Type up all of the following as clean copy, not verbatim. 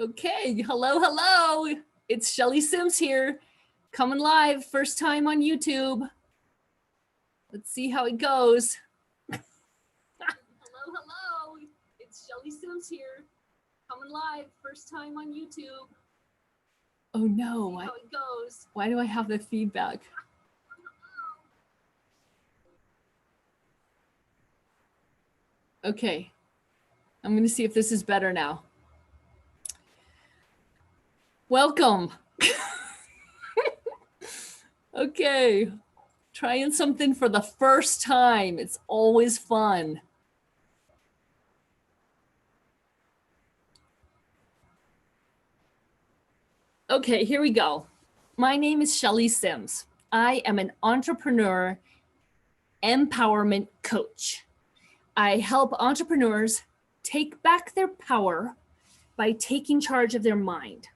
Okay, hello. It's Shelly Sims here, coming live, first time on YouTube. Let's see how it goes. Hello. It's Shelly Sims here, coming live, first time on YouTube. Oh no, how it goes. Why do I have the feedback? Okay, I'm gonna see if this is better now. Welcome. Okay, trying something for the first time. It's always fun. Okay, here we go. My name is Shelly Sims. I am an entrepreneur empowerment coach. I help entrepreneurs take back their power by taking charge of their mind.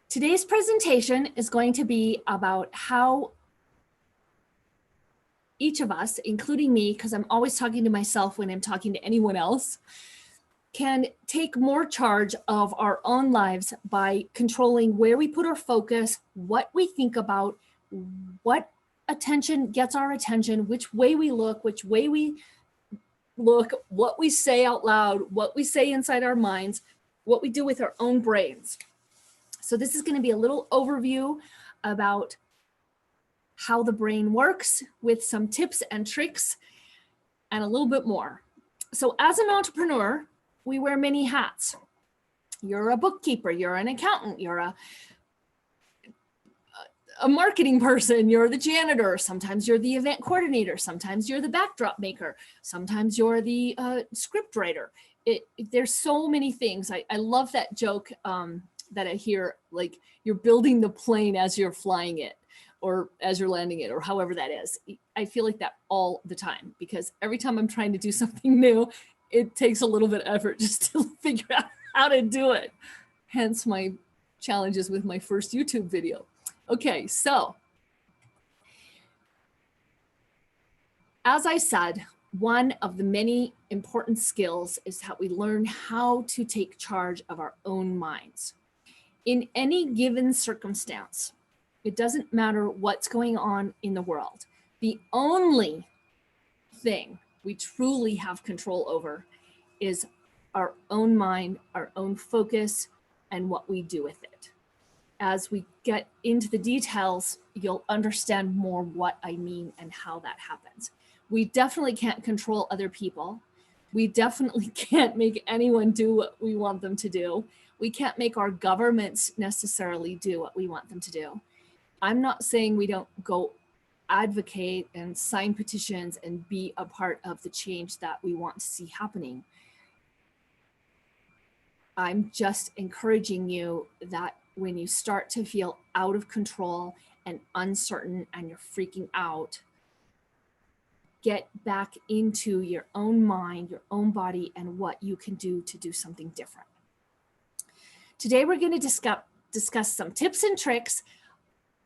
Today's presentation is going to be about how each of us, including me, because I'm always talking to myself when I'm talking to anyone else, can take more charge of our own lives by controlling where we put our focus, what we think about, what attention gets our attention, which way we look, what we say out loud, what we say inside our minds, what we do with our own brains. So this is going to be a little overview about how the brain works with some tips and tricks and a little bit more. So as an entrepreneur, we wear many hats. You're a bookkeeper, you're an accountant, you're a marketing person, you're the janitor, sometimes you're the event coordinator, sometimes you're the backdrop maker, sometimes you're the script writer. There's so many things. I love that joke that I hear, like you're building the plane as you're flying it or as you're landing it or however that is. I feel like that all the time because every time I'm trying to do something new, it takes a little bit of effort just to figure out how to do it. Hence my challenges with my first YouTube video. Okay, so as I said, one of the many important skills is that we learn how to take charge of our own minds. In any given circumstance, it doesn't matter what's going on in the world. The only thing we truly have control over is our own mind, our own focus, and what we do with it. As we get into the details, you'll understand more what I mean and how that happens. We definitely can't control other people. We definitely can't make anyone do what we want them to do. We can't make our governments necessarily do what we want them to do. I'm not saying we don't go advocate and sign petitions and be a part of the change that we want to see happening. I'm just encouraging you that when you start to feel out of control and uncertain and you're freaking out, get back into your own mind, your own body, and what you can do to do something different. Today, we're going to discuss some tips and tricks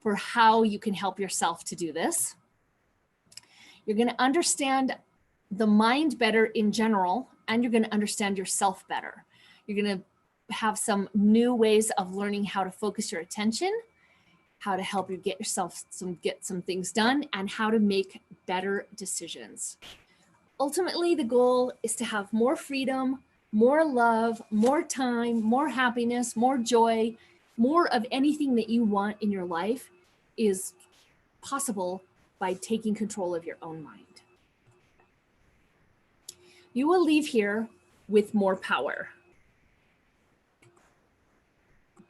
for how you can help yourself to do this. You're going to understand the mind better in general, and you're going to understand yourself better. You're going to have some new ways of learning how to focus your attention, how to help you get some things done, and how to make better decisions. Ultimately, the goal is to have more freedom, more love, more time, more happiness, more joy, more of anything that you want in your life is possible by taking control of your own mind. You will leave here with more power,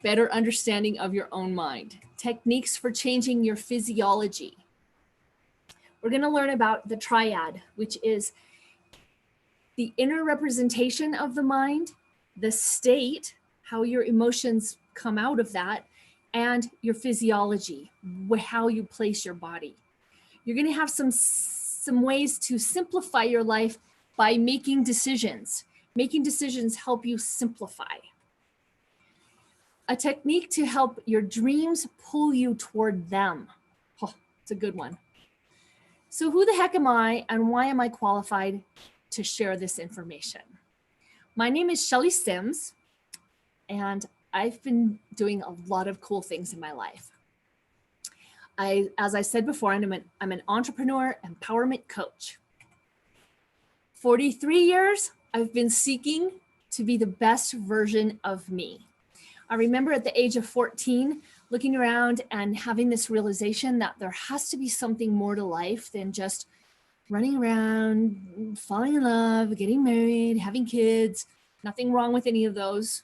better understanding of your own mind, techniques for changing your physiology. We're going to learn about the triad, which is the inner representation of the mind, the state, how your emotions come out of that, and your physiology, how you place your body. You're going to have some ways to simplify your life by making decisions. Making decisions help you simplify. A technique to help your dreams pull you toward them. Oh, it's a good one. So who the heck am I and why am I qualified to share this information? My name is Shelly Sims, and I've been doing a lot of cool things in my life. As I said before, I'm an entrepreneur empowerment coach. 43 years, I've been seeking to be the best version of me. I remember at the age of 14, looking around and having this realization that there has to be something more to life than just running around, falling in love, getting married, having kids. Nothing wrong with any of those.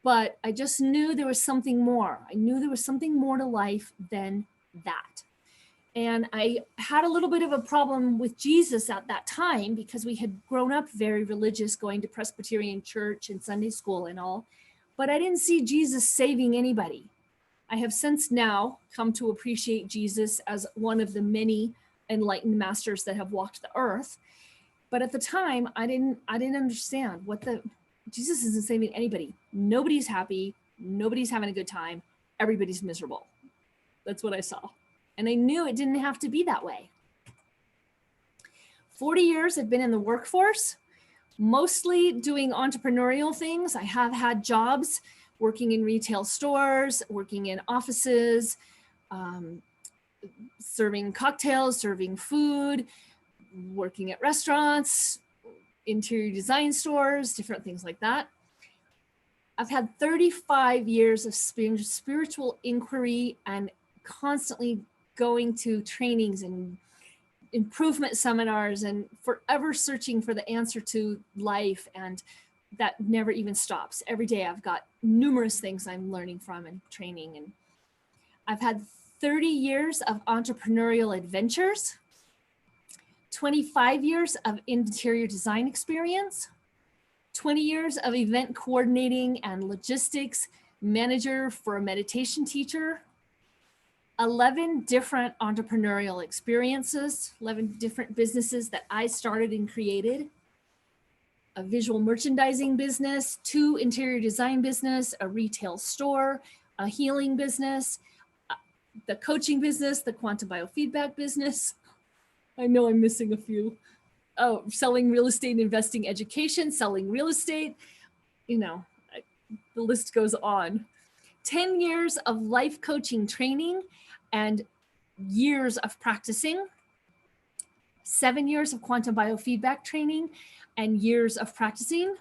But I just knew there was something more. I knew there was something more to life than that. And I had a little bit of a problem with Jesus at that time because we had grown up very religious, going to Presbyterian church and Sunday school and all. But I didn't see Jesus saving anybody. I have since now come to appreciate Jesus as one of the many enlightened masters that have walked the earth. But at the time, I didn't understand Jesus isn't saving anybody. Nobody's happy. Nobody's having a good time. Everybody's miserable. That's what I saw. And I knew it didn't have to be that way. 40 years I've been in the workforce, mostly doing entrepreneurial things. I have had jobs working in retail stores, working in offices, serving cocktails, serving food, working at restaurants, interior design stores, different things like that. I've had 35 years of spiritual inquiry and constantly going to trainings and improvement seminars and forever searching for the answer to life, and that never even stops. Every day I've got numerous things I'm learning from and training, and I've had 30 years of entrepreneurial adventures, 25 years of interior design experience, 20 years of event coordinating and logistics, manager for a meditation teacher, 11 different entrepreneurial experiences, 11 different businesses that I started and created, a visual merchandising business, 2 interior design business, a retail store, a healing business, the coaching business, the quantum biofeedback business. I know I'm missing a few. Oh, selling real estate, investing education, selling real estate, the list goes on. 10 years of life coaching training and years of practicing, 7 years of quantum biofeedback training and years of practicing,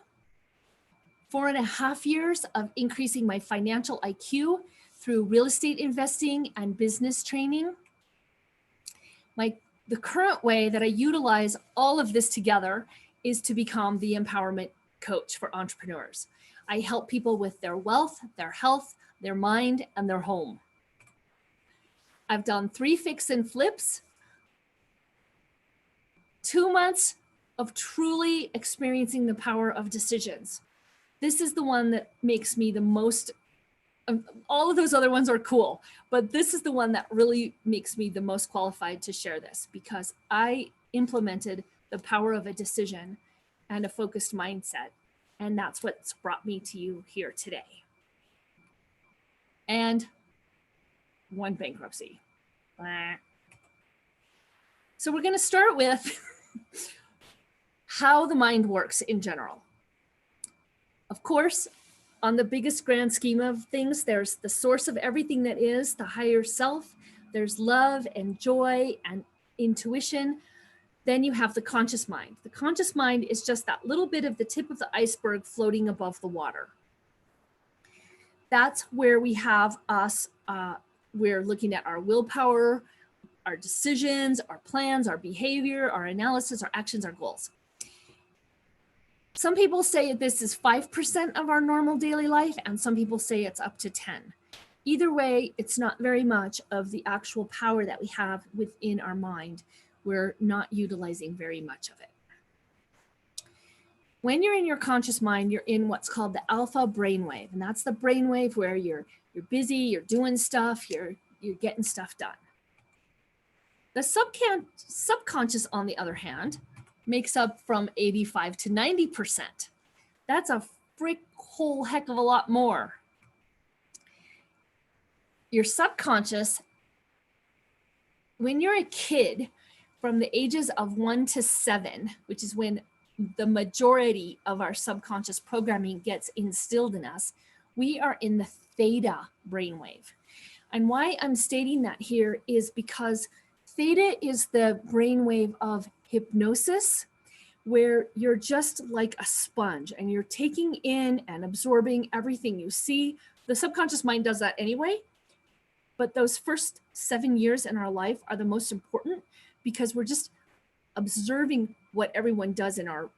4.5 years of increasing my financial IQ through real estate investing and business training. The current way that I utilize all of this together is to become the empowerment coach for entrepreneurs. I help people with their wealth, their health, their mind, and their home. I've done 3 fix and flips, 2 months of truly experiencing the power of decisions. This is the one that makes me the most, all of those other ones are cool, but this is the one that really makes me the most qualified to share this, because I implemented the power of a decision and a focused mindset. And that's what's brought me to you here today. And 1 bankruptcy. So we're going to start with how the mind works in general. Of course, on the biggest grand scheme of things, there's the source of everything that is, the higher self. There's love and joy and intuition. Then you have the conscious mind. The conscious mind is just that little bit of the tip of the iceberg floating above the water. That's where we have us, we're looking at our willpower, our decisions, our plans, our behavior, our analysis, our actions, our goals. Some people say this is 5% of our normal daily life, and some people say it's up to 10. Either way, it's not very much of the actual power that we have within our mind. We're not utilizing very much of it. When you're in your conscious mind, you're in what's called the alpha brainwave, and that's the brainwave where you're busy, you're doing stuff, you're getting stuff done. The subconscious, on the other hand, makes up from 85 to 90%. That's a whole heck of a lot more. Your subconscious, when you're a kid, from the ages of 1 to 7, which is when the majority of our subconscious programming gets instilled in us, we are in the theta brainwave. And why I'm stating that here is because theta is the brainwave of hypnosis, where you're just like a sponge and you're taking in and absorbing everything you see. The subconscious mind does that anyway, but those first 7 years in our life are the most important because we're just observing what everyone does in our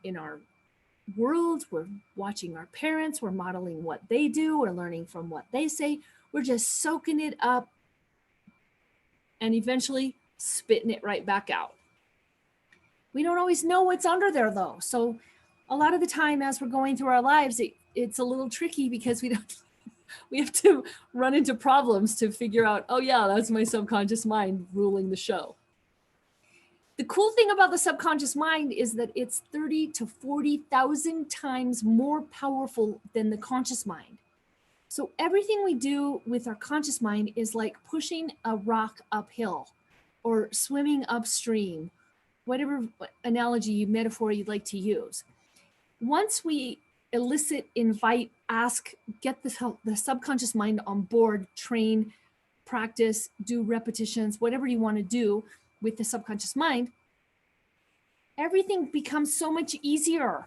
world. We're watching our parents, we're modeling what they do, we're learning from what they say, we're just soaking it up and eventually spitting it right back out. We don't always know what's under there though. So a lot of the time as we're going through our lives, it's a little tricky because we have to run into problems to figure out, oh yeah, that's my subconscious mind ruling the show. The cool thing about the subconscious mind is that it's 30 to 40,000 times more powerful than the conscious mind. So everything we do with our conscious mind is like pushing a rock uphill or swimming upstream, whatever analogy, metaphor you'd like to use. Once we elicit, invite, ask, get the subconscious mind on board, train, practice, do repetitions, whatever you want to do with the subconscious mind, everything becomes so much easier.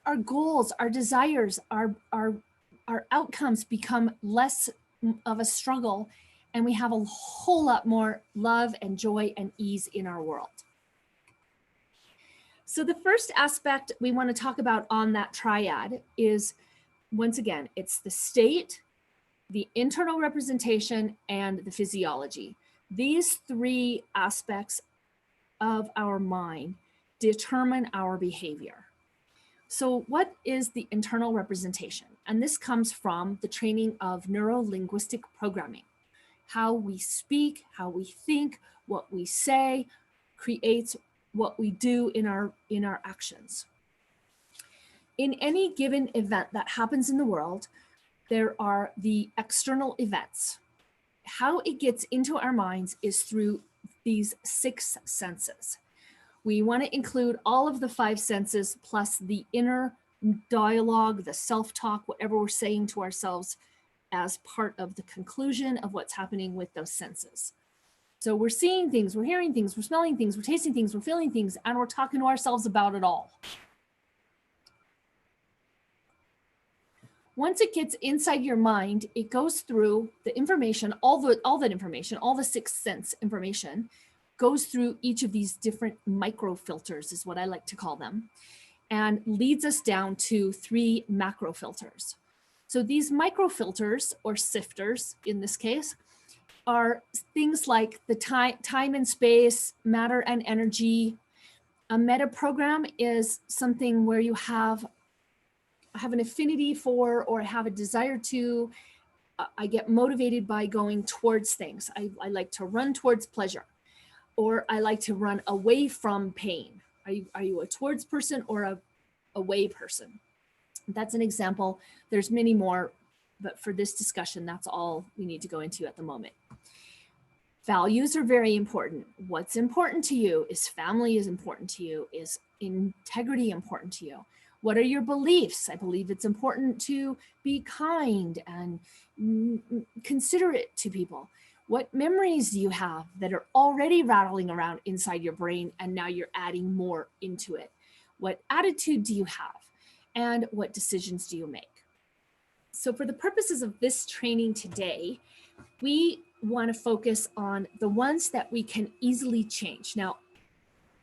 Our goals, our desires, our outcomes become less of a struggle, and we have a whole lot more love and joy and ease in our world. So the first aspect we want to talk about on that triad is, once again, it's the state, the internal representation, and the physiology. These three aspects of our mind determine our behavior. So what is the internal representation? And this comes from the training of neuro-linguistic programming. How we speak, how we think, what we say creates what we do in our actions. In any given event that happens in the world, there are the external events. How it gets into our minds is through these 6 senses. We want to include all of the 5 senses plus the inner dialogue, the self-talk, whatever we're saying to ourselves as part of the conclusion of what's happening with those senses. So we're seeing things, we're hearing things, we're smelling things, we're tasting things, we're feeling things, and we're talking to ourselves about it all. Once it gets inside your mind, it goes through the information, all that information, all the 6 sense information, goes through each of these different micro filters, is what I like to call them, and leads us down to 3 macro filters. So these micro filters, or sifters in this case, are things like the time and space, matter and energy. A meta program is something where you have an affinity for or have a desire to. I get motivated by going towards things. I like to run towards pleasure, or I like to run away from pain. Are you a towards person or a away person? That's an example. There's many more, but for this discussion, that's all we need to go into at the moment. Values are very important. What's important to you? Is family is important to you? Is integrity important to you? What are your beliefs? I believe it's important to be kind and considerate to people. What memories do you have that are already rattling around inside your brain and now you're adding more into it? What attitude do you have? And what decisions do you make? So for the purposes of this training today, we want to focus on the ones that we can easily change. Now,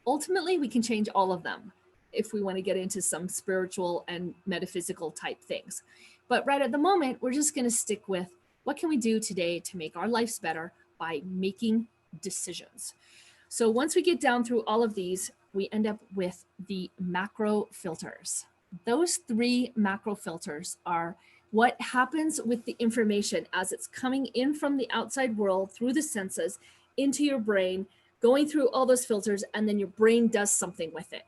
ultimately, we can change all of them if we want to get into some spiritual and metaphysical type things. But right at the moment, we're just going to stick with what can we do today to make our lives better by making decisions. So once we get down through all of these, we end up with the macro filters. Those 3 macro filters are what happens with the information as it's coming in from the outside world through the senses into your brain, going through all those filters, and then your brain does something with it.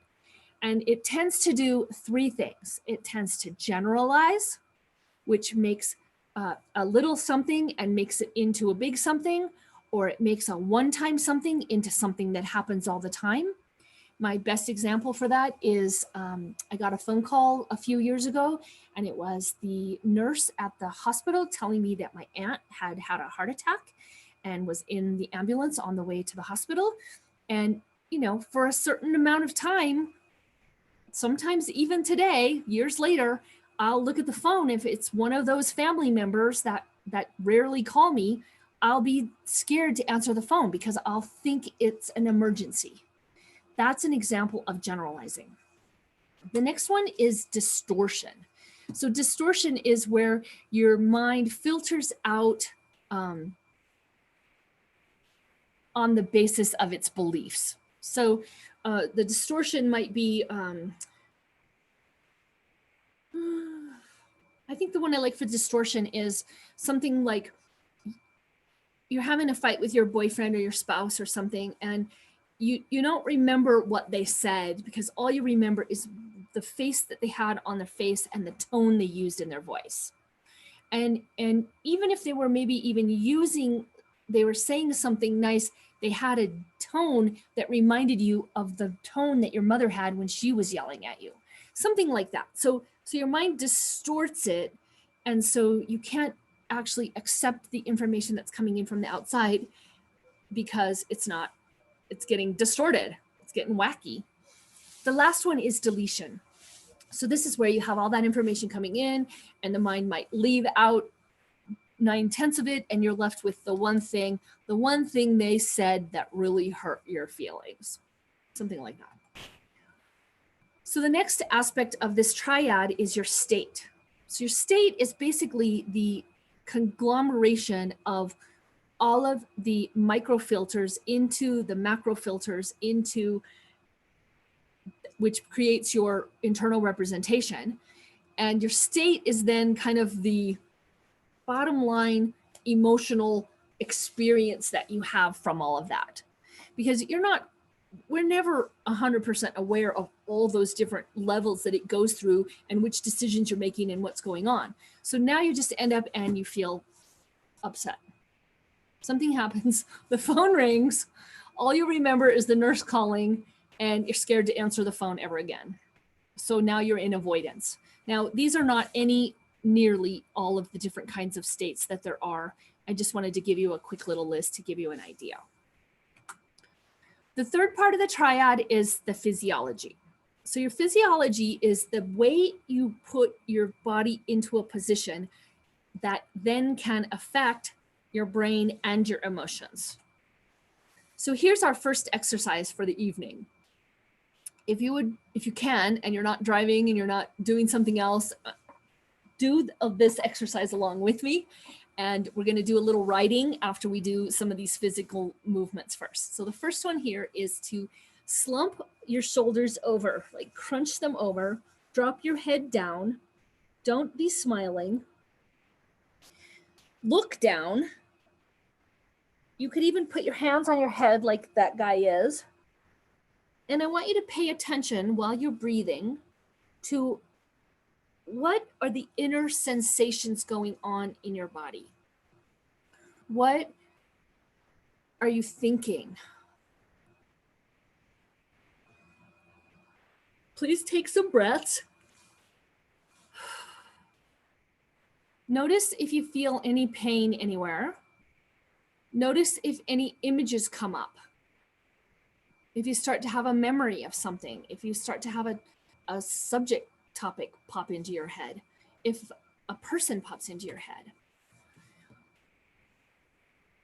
And it tends to do 3 things. It tends to generalize, which makes a little something and makes it into a big something, or it makes a one-time something into something that happens all the time. My best example for that is I got a phone call a few years ago, and it was the nurse at the hospital telling me that my aunt had had a heart attack and was in the ambulance on the way to the hospital. And, you know, for a certain amount of time, sometimes even today, years later, I'll look at the phone. If it's one of those family members that rarely call me, I'll be scared to answer the phone because I'll think it's an emergency. That's an example of generalizing. The next one is distortion. So distortion is where your mind filters out on the basis of its beliefs. So the distortion might be, I think the one I like for distortion is something like you're having a fight with your boyfriend or your spouse or something, and you don't remember what they said because all you remember is the face that they had on their face and the tone they used in their voice. And even if they were maybe even they were saying something nice, they had a tone that reminded you of the tone that your mother had when she was yelling at you, something like that. So your mind distorts it, and so you can't actually accept the information that's coming in from the outside because it's getting distorted, it's getting wacky. The last one is deletion. So this is where you have all that information coming in and the mind might leave out 9/10 of it, and you're left with the one thing they said that really hurt your feelings, something like that. So the next aspect of this triad is your state. So your state is basically the conglomeration of all of the microfilters into the macrofilters into which creates your internal representation. And your state is then kind of the bottom line emotional experience that you have from all of that. Because we're never 100% aware of all those different levels that it goes through and which decisions you're making and what's going on. So now you just end up and you feel upset. Something happens, the phone rings, all you remember is the nurse calling, and you're scared to answer the phone ever again. So now you're in avoidance. Now, these are not nearly all of the different kinds of states that there are. I just wanted to give you a quick little list to give you an idea. The third part of the triad is the physiology. So your physiology is the way you put your body into a position that then can affect your brain and your emotions. So here's our first exercise for the evening. If you can, and you're not driving and you're not doing something else, do this exercise along with me. And we're going to do a little writing after we do some of these physical movements first. So the first one here is to slump your shoulders over, like crunch them over, drop your head down, don't be smiling, look down. You could even put your hands on your head like that guy is. And I want you to pay attention while you're breathing to what are the inner sensations going on in your body? What are you thinking? Please take some breaths. Notice if you feel any pain anywhere. Notice if any images come up. If you start to have a memory of something, if you start to have a subject topic pop into your head, if a person pops into your head.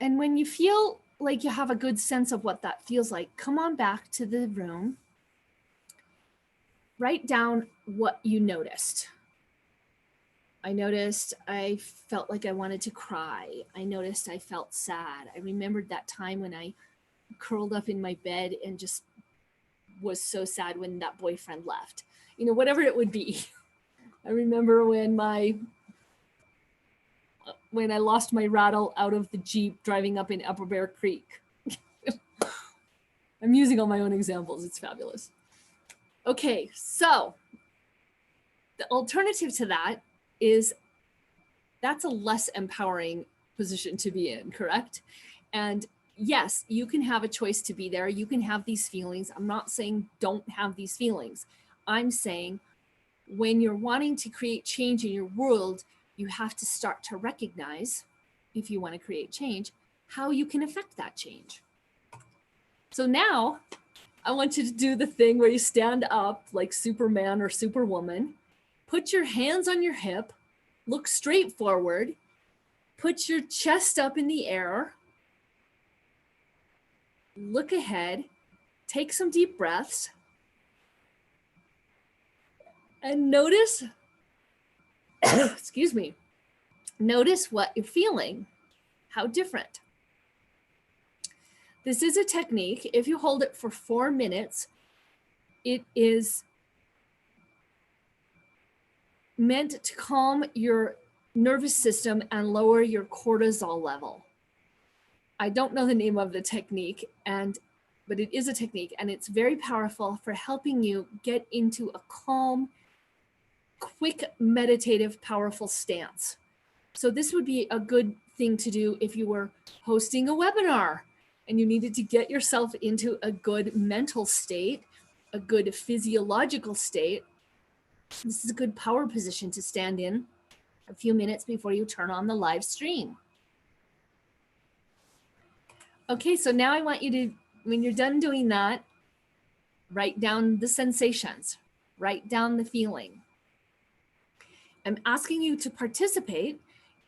And when you feel like you have a good sense of what that feels like, come on back to the room. Write down what you noticed. I noticed I felt like I wanted to cry. I noticed I felt sad. I remembered that time when I curled up in my bed and just was so sad when that boyfriend left. You know, whatever it would be. I remember when I lost my rattle out of the Jeep driving up in Upper Bear Creek. I'm using all my own examples. It's fabulous. Okay, so the alternative to that is that's a less empowering position to be in, correct? And yes, you can have a choice to be there. You can have these feelings. I'm not saying don't have these feelings. I'm saying when you're wanting to create change in your world, you have to start to recognize, if you want to create change, how you can affect that change. So now I want you to do the thing where you stand up like Superman or Superwoman, put your hands on your hip, look straight forward, put your chest up in the air, look ahead, take some deep breaths, and notice, excuse me, notice what you're feeling, how different. This is a technique. If you hold it for 4 minutes, it is meant to calm your nervous system and lower your cortisol level. I don't know the name of the technique, but it is a technique, and it's very powerful for helping you get into a calm, quick, meditative, powerful stance. So this would be a good thing to do if you were hosting a webinar and you needed to get yourself into a good mental state, a good physiological state. This is a good power position to stand in a few minutes before you turn on the live stream. Okay, so now I want you to, when you're done doing that, write down the sensations, write down the feeling. I'm asking you to participate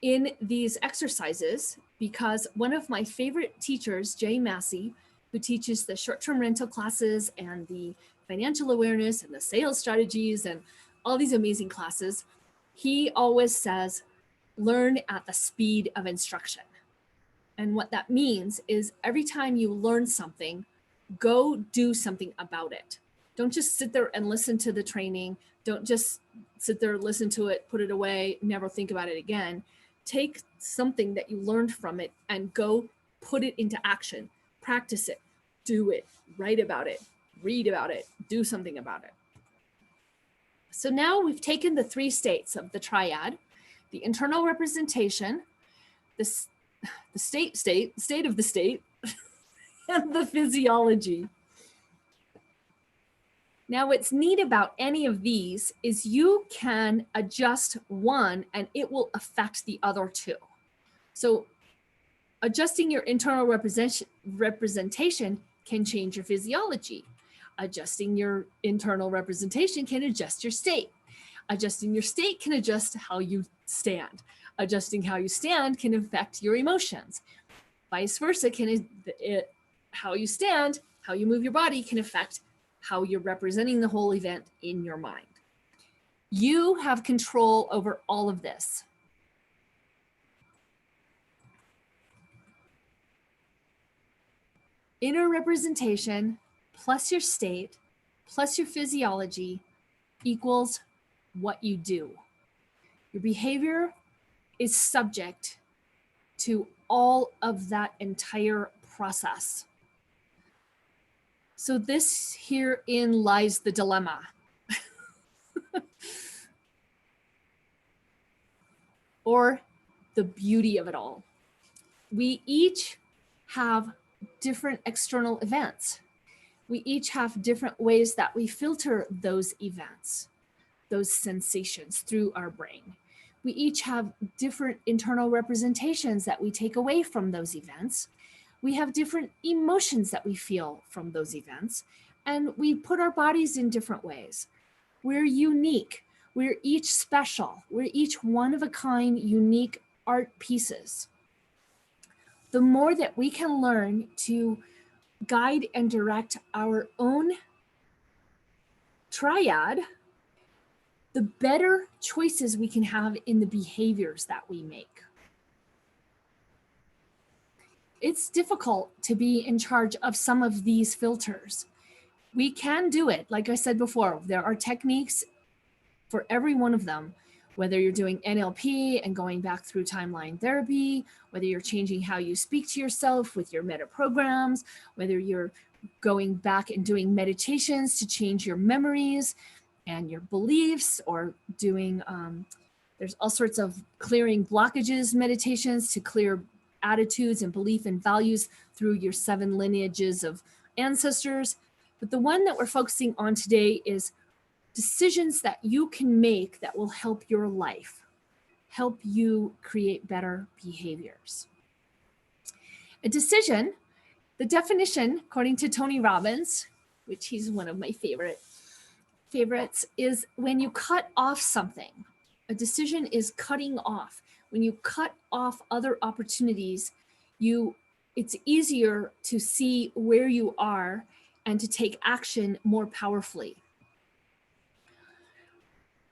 in these exercises because one of my favorite teachers, Jay Massey, who teaches the short-term rental classes and the financial awareness and the sales strategies and all these amazing classes, he always says, learn at the speed of instruction. And what that means is every time you learn something, go do something about it. Don't just sit there and listen to the training. Don't just sit there, listen to it, put it away, never think about it again. Take something that you learned from it and go put it into action. Practice it, do it, write about it, read about it, do something about it. So now we've taken the 3 states of the triad, the internal representation, the state of the state, and the physiology. Now, what's neat about any of these is you can adjust one and it will affect the other 2. So adjusting your internal representation can change your physiology. Adjusting your internal representation can adjust your state. Adjusting your state can adjust how you stand. Adjusting how you stand can affect your emotions. Vice versa, how you stand, how you move your body can affect how you're representing the whole event in your mind. You have control over all of this. Inner representation plus your state plus your physiology equals what you do. Your behavior is subject to all of that entire process. So this herein lies the dilemma. Or the beauty of it all. We each have different external events. We each have different ways that we filter those events, those sensations through our brain. We each have different internal representations that we take away from those events. We have different emotions that we feel from those events, and we put our bodies in different ways. We're unique. We're each special. We're each one of a kind, unique art pieces. The more that we can learn to guide and direct our own triad, the better choices we can have in the behaviors that we make. It's difficult to be in charge of some of these filters. We can do it. Like I said before, there are techniques for every one of them, whether you're doing NLP and going back through timeline therapy, whether you're changing how you speak to yourself with your meta programs, whether you're going back and doing meditations to change your memories and your beliefs, or doing, there's all sorts of clearing blockages meditations to clear attitudes and belief and values through your 7 lineages of ancestors. But the one that we're focusing on today is decisions that you can make that will help your life, help you create better behaviors. A decision, the definition, according to Tony Robbins, which he's one of my favorites, is when you cut off something. A decision is cutting off. When you cut off other opportunities, it's easier to see where you are and to take action more powerfully.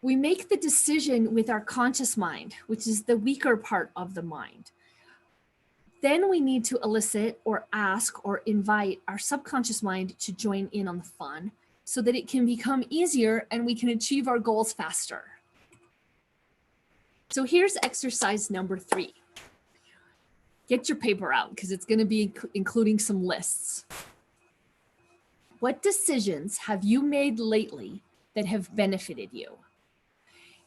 We make the decision with our conscious mind, which is the weaker part of the mind. Then we need to elicit or ask or invite our subconscious mind to join in on the fun so that it can become easier and we can achieve our goals faster. So here's exercise number 3. Get your paper out because it's going to be including some lists. What decisions have you made lately that have benefited you?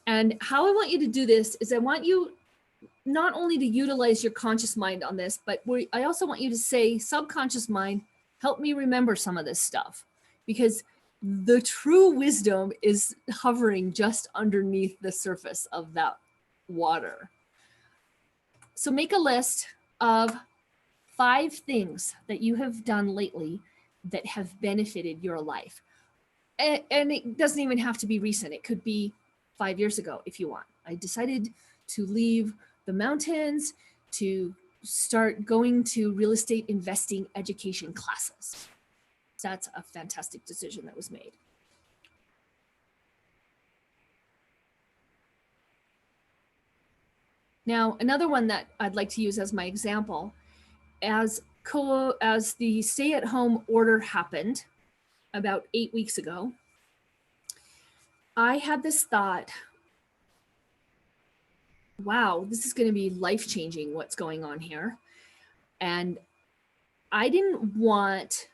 And how I want you to do this is I want you not only to utilize your conscious mind on this, but I also want you to say, subconscious mind, help me remember some of this stuff, because the true wisdom is hovering just underneath the surface of that water. So make a list of 5 things that you have done lately that have benefited your life. And it doesn't even have to be recent. It could be 5 years ago if you want. I decided to leave the mountains to start going to real estate investing education classes. That's a fantastic decision that was made. Now, another one that I'd like to use as my example, as the stay-at-home order happened about 8 weeks ago, I had this thought, wow, this is going to be life-changing what's going on here. And I didn't want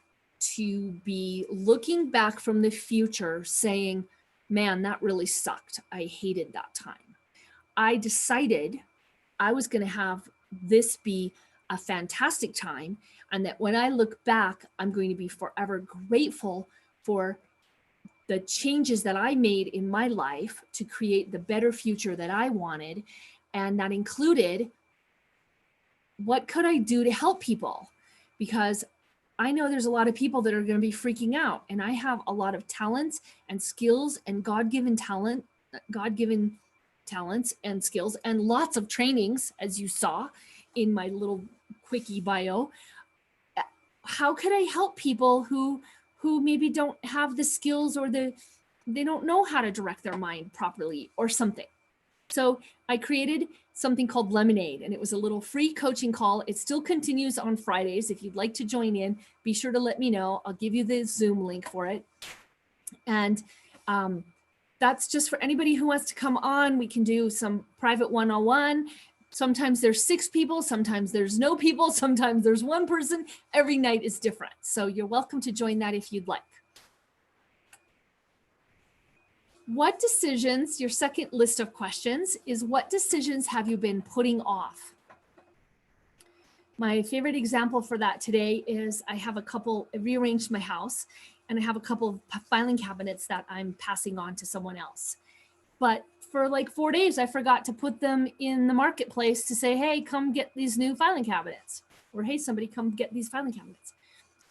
to be looking back from the future saying, man, that really sucked. I hated that time. I decided I was going to have this be a fantastic time, and that when I look back, I'm going to be forever grateful for the changes that I made in my life to create the better future that I wanted. And that included, what could I do to help people? Because I know there's a lot of people that are going to be freaking out, and I have a lot of talents and skills and God-given talents and skills and lots of trainings, as you saw in my little quickie bio. How could I help people who maybe don't have the skills, or they don't know how to direct their mind properly or something? So I created something called Lemonade, and it was a little free coaching call. It still continues on Fridays. If you'd like to join in, be sure to let me know. I'll give you the Zoom link for it. And that's just for anybody who wants to come on. We can do some private one-on-one. Sometimes there's 6 people, sometimes there's no people, sometimes there's 1 person. Every night is different. So you're welcome to join that if you'd like. What decisions, your second list of questions is, what decisions have you been putting off? My favorite example for that today is I rearranged my house, and I have a couple of filing cabinets that I'm passing on to someone else. But for like 4 days, I forgot to put them in the marketplace to say, hey, come get these new filing cabinets, or hey, somebody come get these filing cabinets.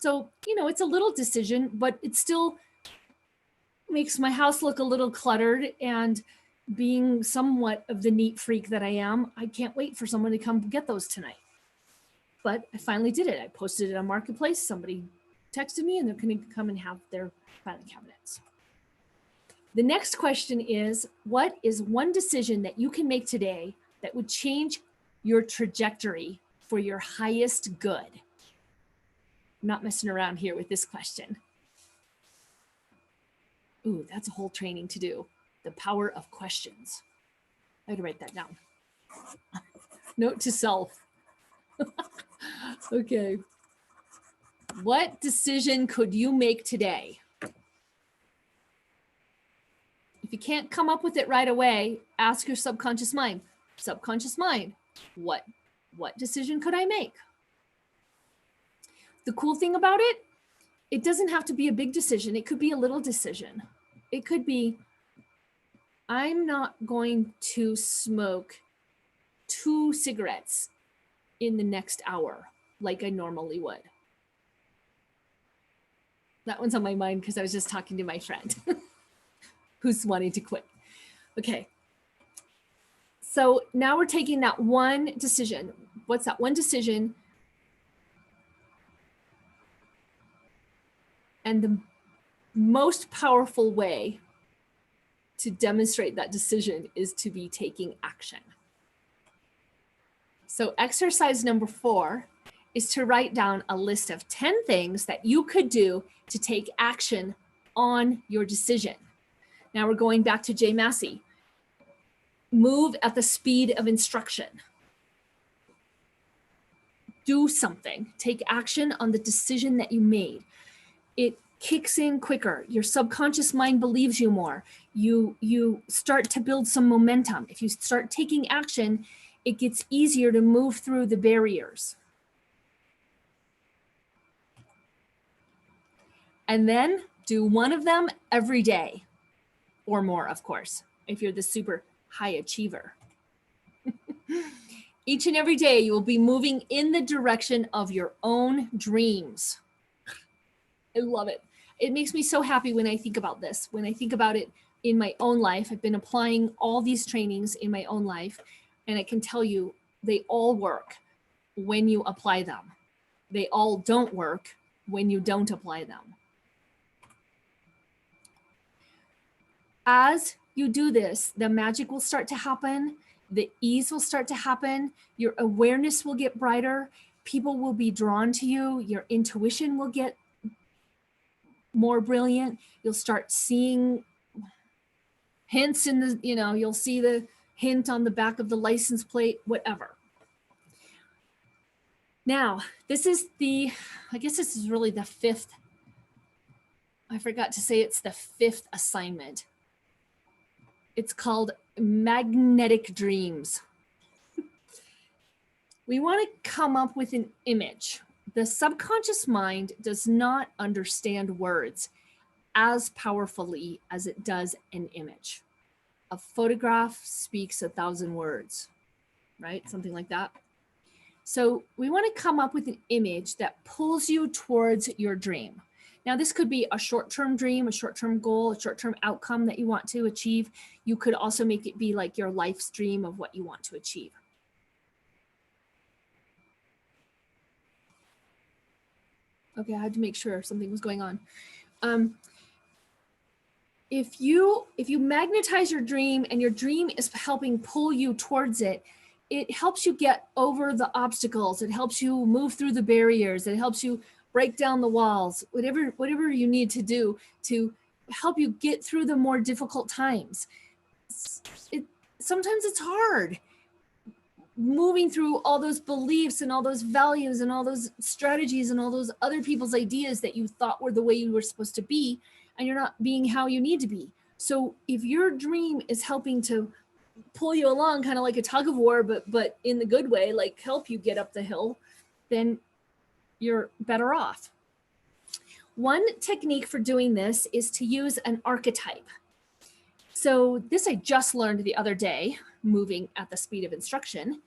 So, it's a little decision, but it still makes my house look a little cluttered, and being somewhat of the neat freak that I am, I can't wait for someone to come get those tonight. But I finally did it. I posted it on Marketplace. Somebody texted me, and they're going to come and have their filing cabinets. The next question is, what is one decision that you can make today that would change your trajectory for your highest good? I'm not messing around here with this question. Ooh, that's a whole training to do. The power of questions. I had to write that down. Note to self. Okay. What decision could you make today? If you can't come up with it right away, ask your subconscious mind. Subconscious mind, what What decision could I make? The cool thing about it, it doesn't have to be a big decision. It could be a little decision. It could be, I'm not going to smoke 2 cigarettes in the next hour like I normally would. That one's on my mind because I was just talking to my friend who's wanting to quit. Okay. So now we're taking that one decision. What's that one decision? And the most powerful way to demonstrate that decision is to be taking action. So exercise number 4 is to write down a list of 10 things that you could do to take action on your decision. Now we're going back to Jay Massey. Move at the speed of instruction. Do something. Take action on the decision that you made. It kicks in quicker. Your subconscious mind believes you more. You start to build some momentum. If you start taking action, it gets easier to move through the barriers. And then do one of them every day or more, of course, if you're the super high achiever. Each and every day, you will be moving in the direction of your own dreams. I love it. It makes me so happy when I think about this, when I think about it in my own life. I've been applying all these trainings in my own life, and I can tell you they all work when you apply them. They all don't work when you don't apply them. As you do this, the magic will start to happen. The ease will start to happen. Your awareness will get brighter. People will be drawn to you. Your intuition will get more brilliant. You'll start seeing hints in the, you'll see the hint on the back of the license plate, whatever. Now, this is I guess this is really the 5th. I forgot to say it's the 5th assignment. It's called magnetic dreams. We want to come up with an image. The subconscious mind does not understand words as powerfully as it does an image. A photograph speaks 1,000 words, right? Something like that. So we want to come up with an image that pulls you towards your dream. Now, this could be a short-term dream, a short-term goal, a short-term outcome that you want to achieve. You could also make it be like your life's dream of what you want to achieve. Okay, I had to make sure something was going on. If you magnetize your dream and your dream is helping pull you towards it, it helps you get over the obstacles. It helps you move through the barriers. It helps you break down the walls, whatever you need to do to help you get through the more difficult times. Sometimes it's hard moving through all those beliefs and all those values and all those strategies and all those other people's ideas that you thought were the way you were supposed to be, and you're not being how you need to be. So if your dream is helping to pull you along, kind of like a tug of war, but in the good way, like help you get up the hill, then you're better off. One technique for doing this is to use an archetype. So this I just learned the other day, moving at the speed of instruction.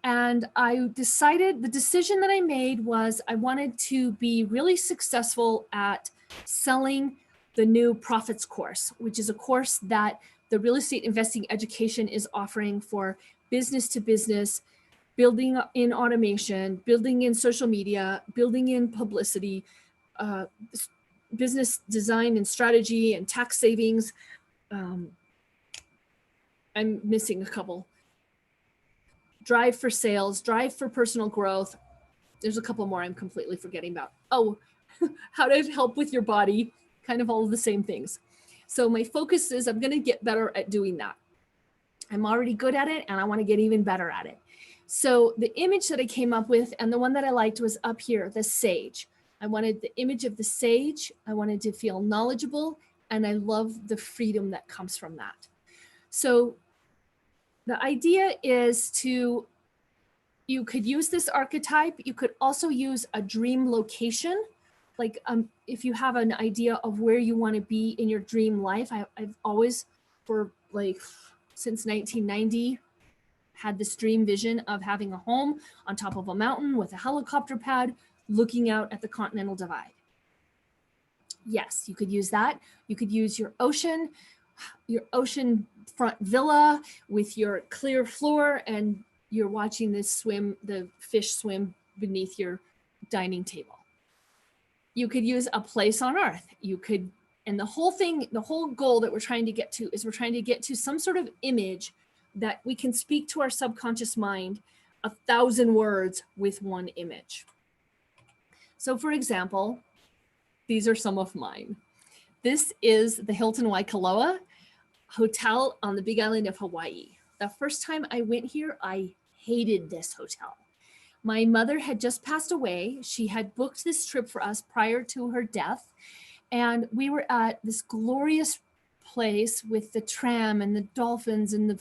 And I decided, the decision that I made was I wanted to be really successful at selling the new Profits course, which is a course that the real estate investing education is offering for business to business, building in automation, building in social media, building in publicity, business design and strategy and tax savings. I'm missing a couple. Drive for sales, drive for personal growth. There's a couple more I'm completely forgetting about. Oh, how to help with your body, kind of all of the same things. So my focus is I'm going to get better at doing that. I'm already good at it and I want to get even better at it. So the image that I came up with and the one that I liked was up here, the sage. I wanted the image of the sage. I wanted to feel knowledgeable, and I love the freedom that comes from that. So the idea is to you could use this archetype. You could also use a dream location. Like if you have an idea of where you want to be in your dream life, I've always, for like since 1990, had this dream vision of having a home on top of a mountain with a helicopter pad looking out at the Continental Divide. Yes, you could use that. You could use your ocean front villa with your clear floor, and you're watching the fish swim beneath your dining table. You could use a place on Earth. And the whole goal that we're trying to get to is we're trying to get to some sort of image that we can speak to our subconscious mind 1,000 words with one image. So for example, these are some of mine. This is the Hilton Waikoloa Hotel on the Big Island of Hawaii. The first time I went here, I hated this hotel. My mother had just passed away. She had booked this trip for us prior to her death. And we were at this glorious place with the tram and the dolphins and the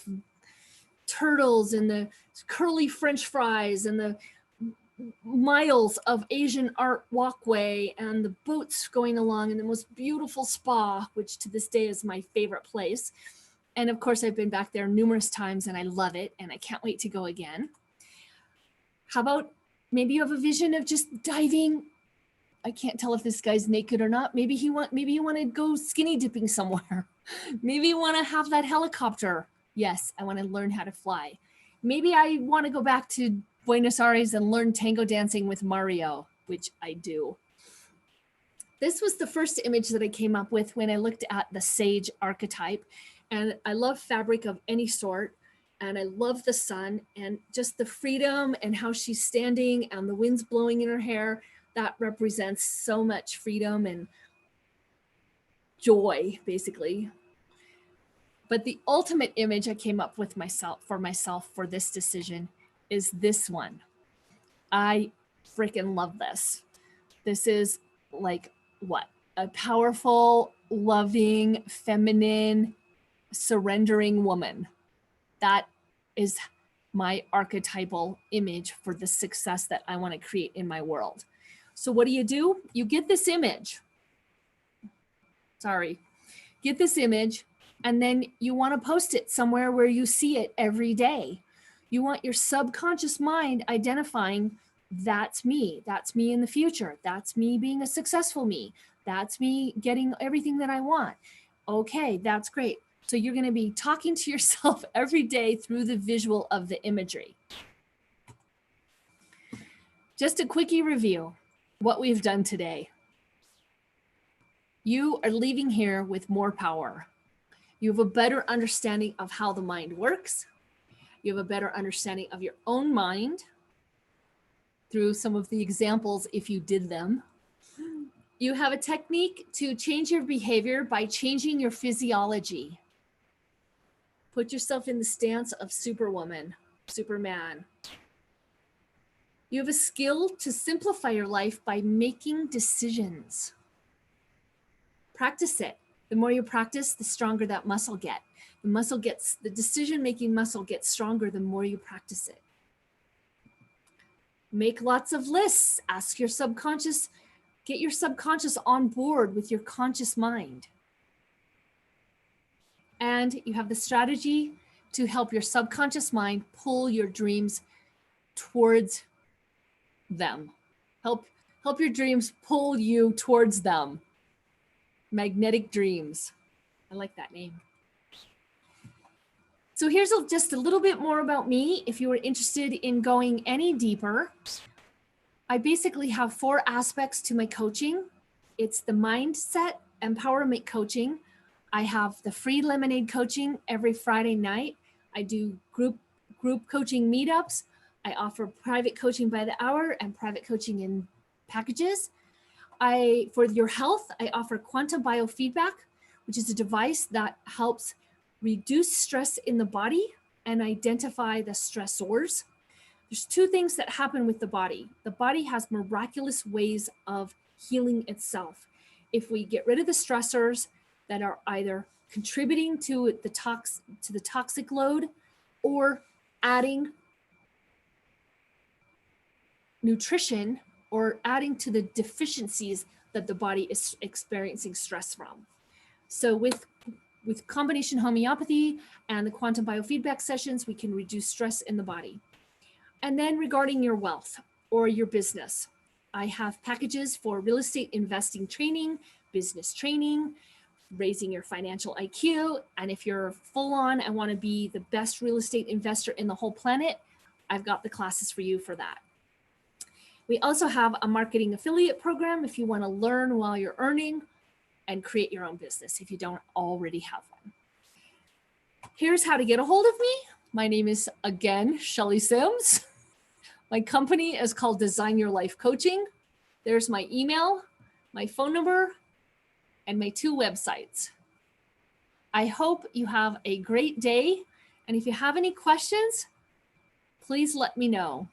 turtles and the curly French fries and the miles of Asian art walkway and the boats going along and the most beautiful spa, which to this day is my favorite place. And of course, I've been back there numerous times and I love it and I can't wait to go again. How about maybe you have a vision of just diving? I can't tell if this guy's naked or not. Maybe you want to go skinny dipping somewhere. Maybe you want to have that helicopter. Yes, I want to learn how to fly. Maybe I want to go back to Buenos Aires and learn tango dancing with Mario, which I do. This was the first image that I came up with when I looked at the sage archetype. And I love fabric of any sort. And I love the sun and just the freedom and how she's standing and the wind's blowing in her hair. That represents so much freedom and joy, basically. But the ultimate image I came up with for this decision is this one. I freaking love this. This is like what? A powerful, loving, feminine, surrendering woman. That is my archetypal image for the success that I want to create in my world. So what do? You get this image. Get this image, and then you want to post it somewhere where you see it every day. You want your subconscious mind identifying that's me in the future. That's me being a successful me. That's me getting everything that I want. Okay, that's great. So you're going to be talking to yourself every day through the visual of the imagery. Just a quickie review, what we've done today. You are leaving here with more power. You have a better understanding of how the mind works. You have a better understanding of your own mind through some of the examples if you did them. You have a technique to change your behavior by changing your physiology. Put yourself in the stance of Superwoman, Superman. You have a skill to simplify your life by making decisions. Practice it. The more you practice, the stronger that muscle gets. The decision-making muscle gets stronger the more you practice it. Make lots of lists. Ask your subconscious, get your subconscious on board with your conscious mind. And you have the strategy to help your subconscious mind pull your dreams towards them. Help your dreams pull you towards them. Magnetic dreams. I like that name. So here's just a little bit more about me. If you were interested in going any deeper, I basically have 4 aspects to my coaching. It's the mindset empowerment coaching. I have the free lemonade coaching every Friday night. I do group coaching meetups. I offer private coaching by the hour and private coaching in packages. For your health, I offer quantum biofeedback, which is a device that helps reduce stress in the body and identify the stressors. There's 2 things that happen with the body. The body has miraculous ways of healing itself. If we get rid of the stressors that are either contributing to the toxic load or adding nutrition or adding to the deficiencies that the body is experiencing stress from. So with combination homeopathy and the quantum biofeedback sessions, we can reduce stress in the body. And then regarding your wealth or your business, I have packages for real estate investing training, business training, raising your financial IQ. And if you're full on and want to be the best real estate investor in the whole planet, I've got the classes for you for that. We also have a marketing affiliate program if you want to learn while you're earning and create your own business if you don't already have one. Here's how to get a hold of me. My name is, again, Shelly Sims. My company is called Design Your Life Coaching. There's my email, my phone number, and my 2 websites. I hope you have a great day. And if you have any questions, please let me know.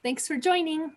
Thanks for joining.